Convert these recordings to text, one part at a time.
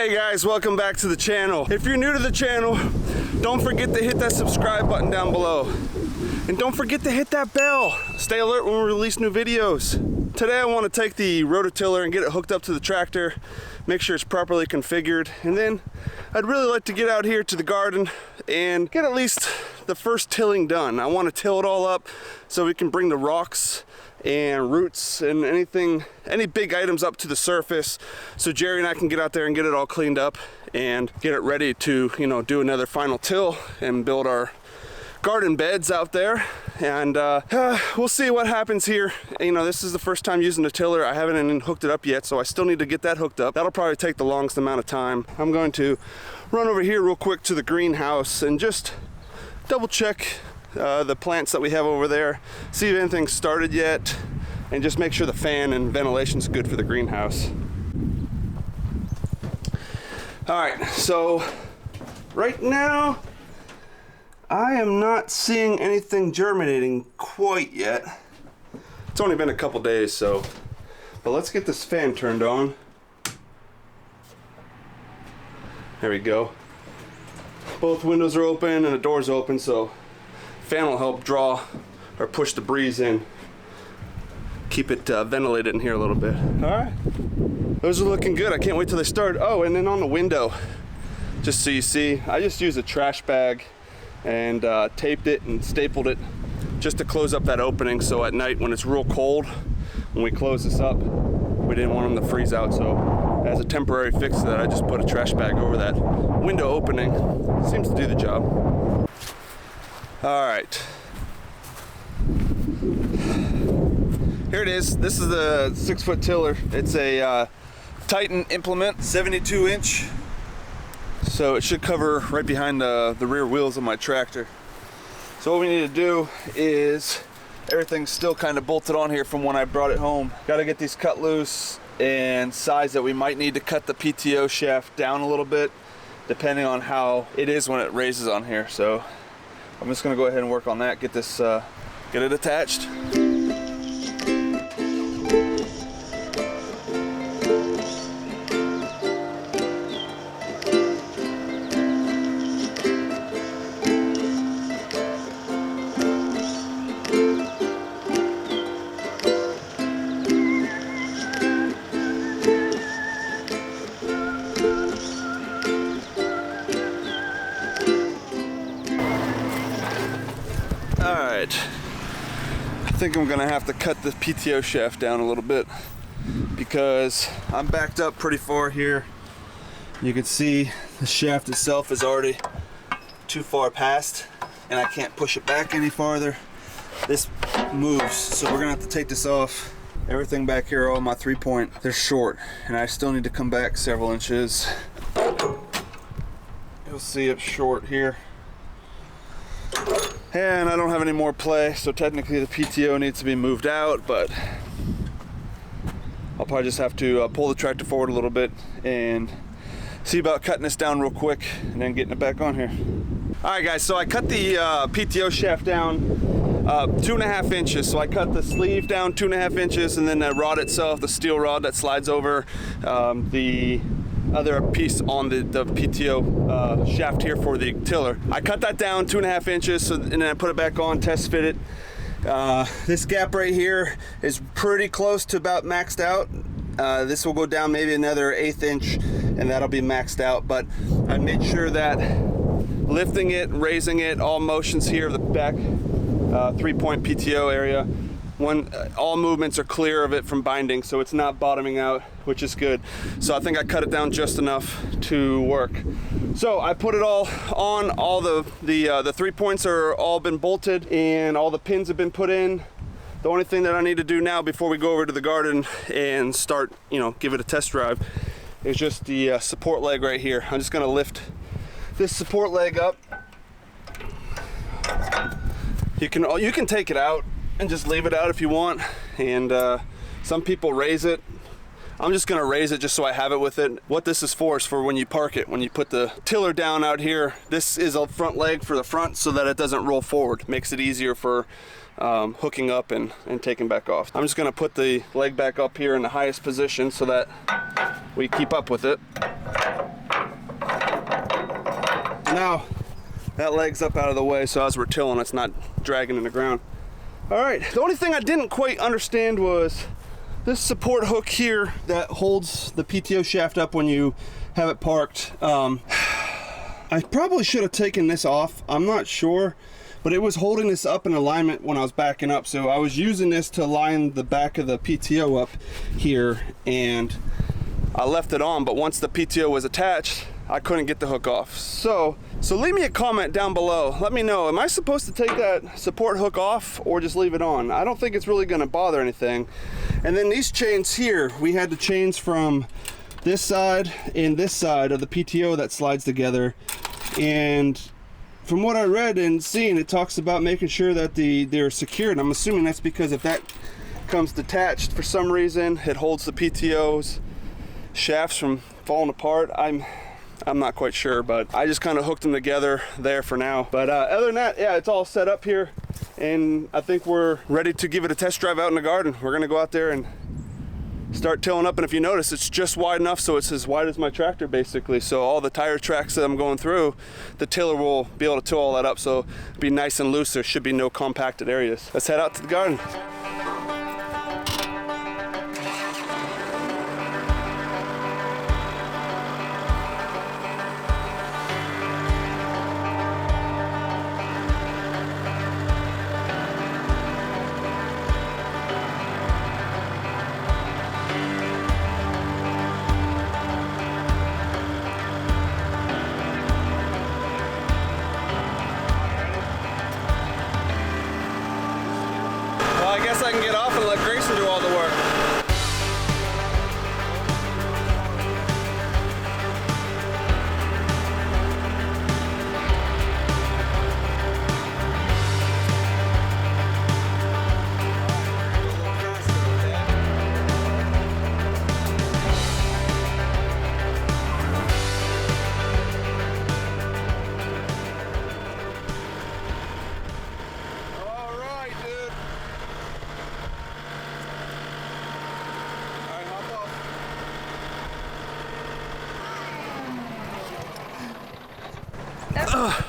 Hey guys, welcome back to the channel. If you're new to the channel, don't forget to hit that subscribe button down below. And don't forget to hit that bell. Stay alert when we release new videos. Today I want to take the rototiller and get it hooked up to the tractor, make sure it's properly configured, and then I'd really like to get out here to the garden and get at least the first tilling done. I want to till it all up so we can bring the rocks and roots and any big items up to the surface, so Jerry and I can get out there and get it all cleaned up and get it ready to, do another final till and build our garden beds out there. And we'll see what happens here. This is the first time using the tiller. I haven't even hooked it up yet, so I still need to get that hooked up. That'll probably take the longest amount of time. I'm going to run over here real quick to the greenhouse and just double check the plants that we have over there, see if anything's started yet, and just make sure the fan and ventilation's good for the greenhouse. Alright, so right now I am not seeing anything germinating quite yet. It's only been a couple days, but let's get this fan turned on. There we go. Both windows are open and the door's open, so fan will help draw or push the breeze in, keep it ventilated in here a little bit. All right, those are looking good. I can't wait till they start. Oh, and then on the window, just so you see, I just used a trash bag and taped it and stapled it just to close up that opening, so at night when it's real cold, when we close this up, we didn't want them to freeze out. So as a temporary fix to that, I just put a trash bag over that window opening. Seems to do the job. All right, here it is. This is the 6-foot tiller. It's a Titan implement, 72 inch. So it should cover right behind the rear wheels of my tractor. So what we need to do is, everything's still kind of bolted on here from when I brought it home. Got to get these cut loose and size that we might need to cut the PTO shaft down a little bit, depending on how it is when it raises on here. So I'm just gonna go ahead and work on that, get this, get it attached. Alright, I think I'm gonna have to cut the PTO shaft down a little bit because I'm backed up pretty far here. You can see the shaft itself is already too far past and I can't push it back any farther. This moves, so we're gonna have to take this off. Everything back here, all my 3-point, they're short and I still need to come back several inches. You'll see it's short here. And I don't have any more play, so technically the PTO needs to be moved out, but I'll probably just have to pull the tractor forward a little bit and see about cutting this down real quick and then getting it back on here. All right guys, so I cut the PTO shaft down 2.5 inches. So I cut the sleeve down 2.5 inches, and then the rod itself, the steel rod that slides over the other piece on the PTO shaft here for the tiller. I cut that down 2.5 inches, and then I put it back on, test fit it. This gap right here is pretty close to about maxed out. This will go down maybe another 1/8 inch and that'll be maxed out, but I made sure that lifting it, raising it, all motions here of the back 3-point PTO area, all movements are clear of it from binding, so it's not bottoming out, which is good. So I think I cut it down just enough to work. So I put it all on. All the 3 points are all been bolted and all the pins have been put in. The only thing that I need to do now before we go over to the garden and start, give it a test drive, is just the support leg right here. I'm just gonna lift this support leg up. You can take it out and just leave it out if you want, and some people raise it. I'm just gonna raise it just so I have it with it. What this is for when you park it. When you put the tiller down out here, this is a front leg for the front so that it doesn't roll forward. Makes it easier for hooking up and taking back off. I'm just gonna put the leg back up here in the highest position so that we keep up with it. Now that leg's up out of the way, so as we're tilling, it's not dragging in the ground. All right, the only thing I didn't quite understand was this support hook here that holds the PTO shaft up when you have it parked. I probably should have taken this off. I'm not sure, but it was holding this up in alignment when I was backing up. So I was using this to line the back of the PTO up here, and I left it on, but once the PTO was attached, I couldn't get the hook off. So leave me a comment down below. Let me know, am I supposed to take that support hook off or just leave it on? I don't think it's really gonna bother anything. And then these chains here, we had the chains from this side and this side of the PTO that slides together. And from what I read and seen, it talks about making sure that they're secured. I'm assuming that's because if that comes detached for some reason, it holds the PTO's shafts from falling apart. I'm not quite sure, but I just kind of hooked them together there for now. But other than that, yeah, it's all set up here, and I think we're ready to give it a test drive out in the garden. We're gonna go out there and start tilling up, and if you notice, it's just wide enough so it's as wide as my tractor basically. So all the tire tracks that I'm going through, the tiller will be able to till all that up, so it'll be nice and loose. There should be no compacted areas. Let's head out to the garden. I guess I can get off and let Grayson do all the work.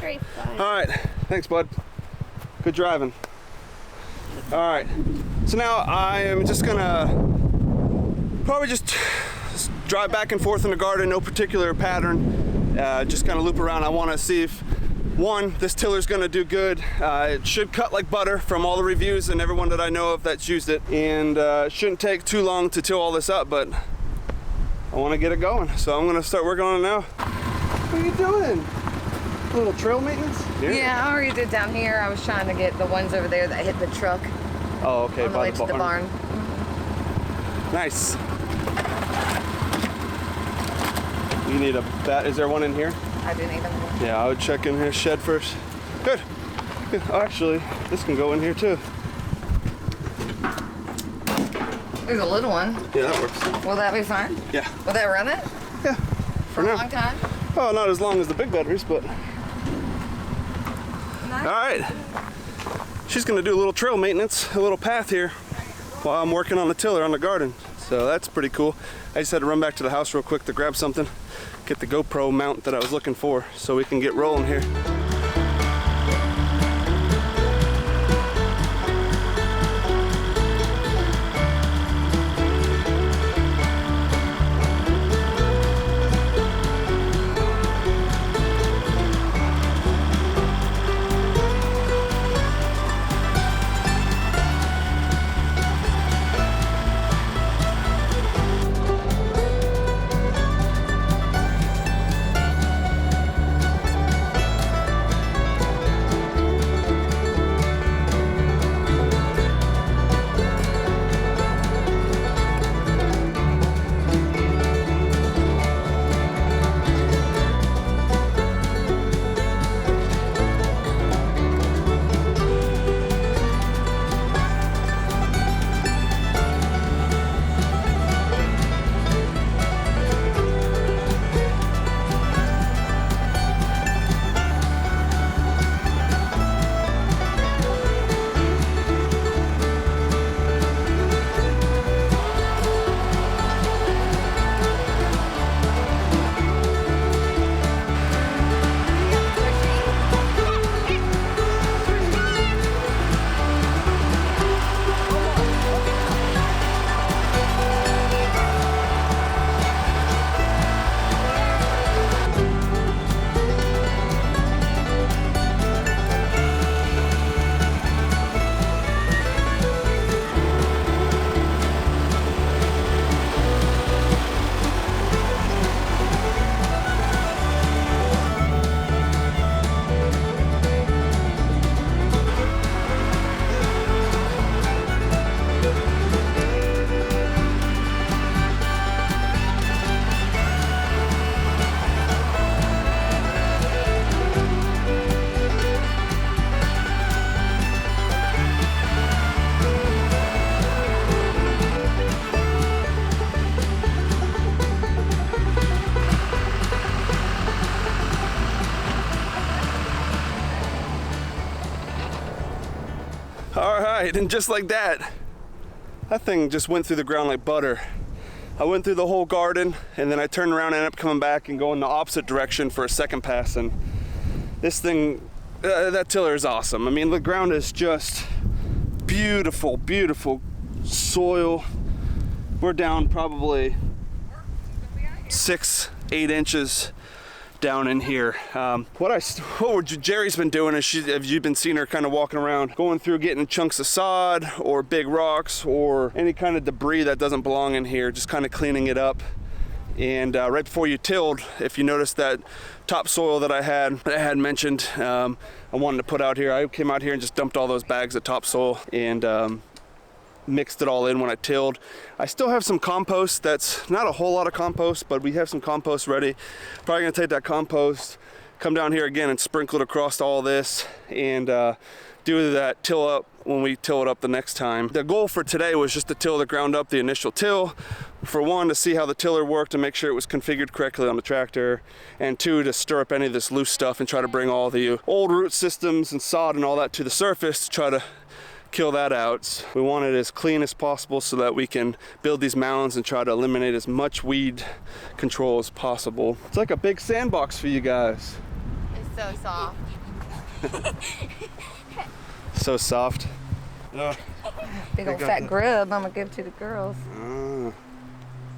Very fun. All right, thanks, bud. Good driving. All right, so now I am just gonna probably just drive back and forth in the garden, no particular pattern, just kind of loop around. I want to see if, one, this tiller's gonna do good. It should cut like butter from all the reviews and everyone that I know of that's used it, and it shouldn't take too long to till all this up, but I want to get it going, so I'm gonna start working on it now. What are you doing? A little trail maintenance? Here? Yeah, I already did down here. I was trying to get the ones over there that hit the truck. Oh, okay. On the way to the barn. Nice. You need a bat. Is there one in here? I do need them. Yeah, I would check in his shed first. Good. Good. Oh, actually, this can go in here too. There's a little one. Yeah, that works. Will that be fine? Yeah. Will that run it? Yeah. For a long time? Oh, not as long as the big batteries, but. Nice. All right. She's gonna do a little trail maintenance, a little path here, while I'm working on the tiller on the garden. So that's pretty cool. I just had to run back to the house real quick to grab something, get the GoPro mount that I was looking for so we can get rolling here. All right, and just like that, that thing just went through the ground like butter. I went through the whole garden, and then I turned around and ended up coming back and going the opposite direction for a second pass. And this thing, that tiller is awesome. I mean, the ground is just beautiful, beautiful soil. We're down probably 6-8 inches down in here. What Jerry's been doing is you've been seeing her kind of walking around, going through getting chunks of sod or big rocks or any kind of debris that doesn't belong in here, just kind of cleaning it up. And right before you tilled, if you noticed that topsoil that I had mentioned, I wanted to put out here, I came out here and just dumped all those bags of topsoil and mixed it all in when I tilled. I still have some compost. That's not a whole lot of compost, but we have some compost ready. Probably gonna take that compost, come down here again and sprinkle it across all this and do that till up when we till it up the next time. The goal for today was just to till the ground up, the initial till. For one, to see how the tiller worked and make sure it was configured correctly on the tractor, and two, to stir up any of this loose stuff and try to bring all the old root systems and sod and all that to the surface to try to kill that out. We want it as clean as possible so that we can build these mounds and try to eliminate as much weed control as possible. It's like a big sandbox for you guys. It's so soft. So soft. Big old fat grub I'm gonna give to the girls.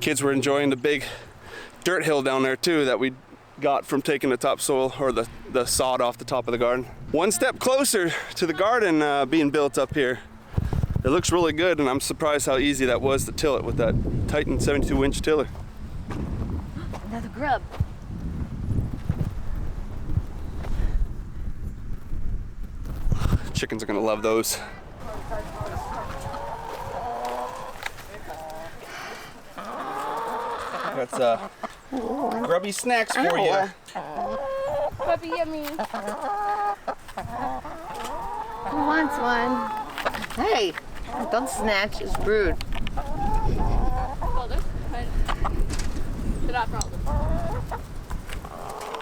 Kids were enjoying the big dirt hill down there too that we got from taking the topsoil or the sod off the top of the garden. One step closer to the garden being built up here. It looks really good, and I'm surprised how easy that was to till it with that Titan 72-inch tiller. Another grub. Chickens are gonna love those. That's grubby snacks for you. Puppy yummy. Who wants one? Hey, don't snatch, it's rude. How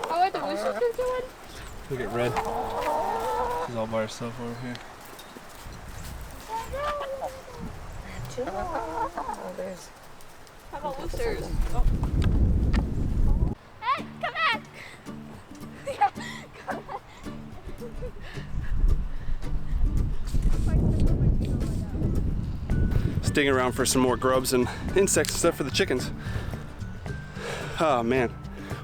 are the roosters doing? Look at Red. She's all by herself over here. Oh, there's... How about roosters? Oh. Hey, come back! Come back. Sting around for some more grubs and insects and stuff for the chickens. Oh man.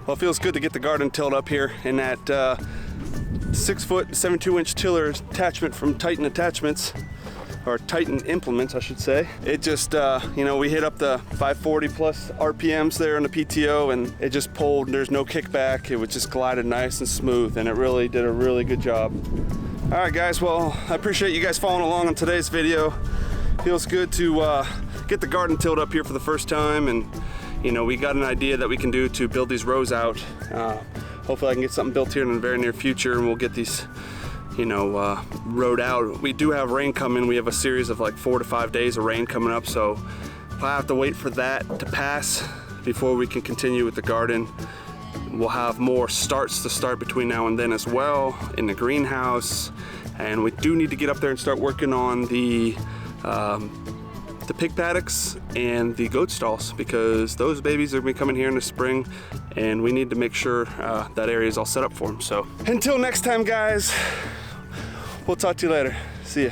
Well, it feels good to get the garden tilled up here in that 6-foot, 72-inch tiller attachment from Titan Attachments, or Titan Implements, I should say. It just, you know, we hit up the 540 plus RPMs there in the PTO, and it just pulled. There's no kickback. It was just glided nice and smooth, and it really did a really good job. All right, guys. Well, I appreciate you guys following along on today's video. Feels good to get the garden tilled up here for the first time, and you know, we got an idea that we can do to build these rows out. Hopefully I can get something built here in the very near future, and we'll get these, you know, rowed out. We do have rain coming. We have a series of like 4 to 5 days of rain coming up, so I have to wait for that to pass before we can continue with the garden. We'll have more starts to start between now and then as well in the greenhouse, and we do need to get up there and start working on the pig paddocks and the goat stalls, because those babies are gonna be coming here in the spring, and we need to make sure that area is all set up for them. So until next time, guys, we'll talk to you later. See ya.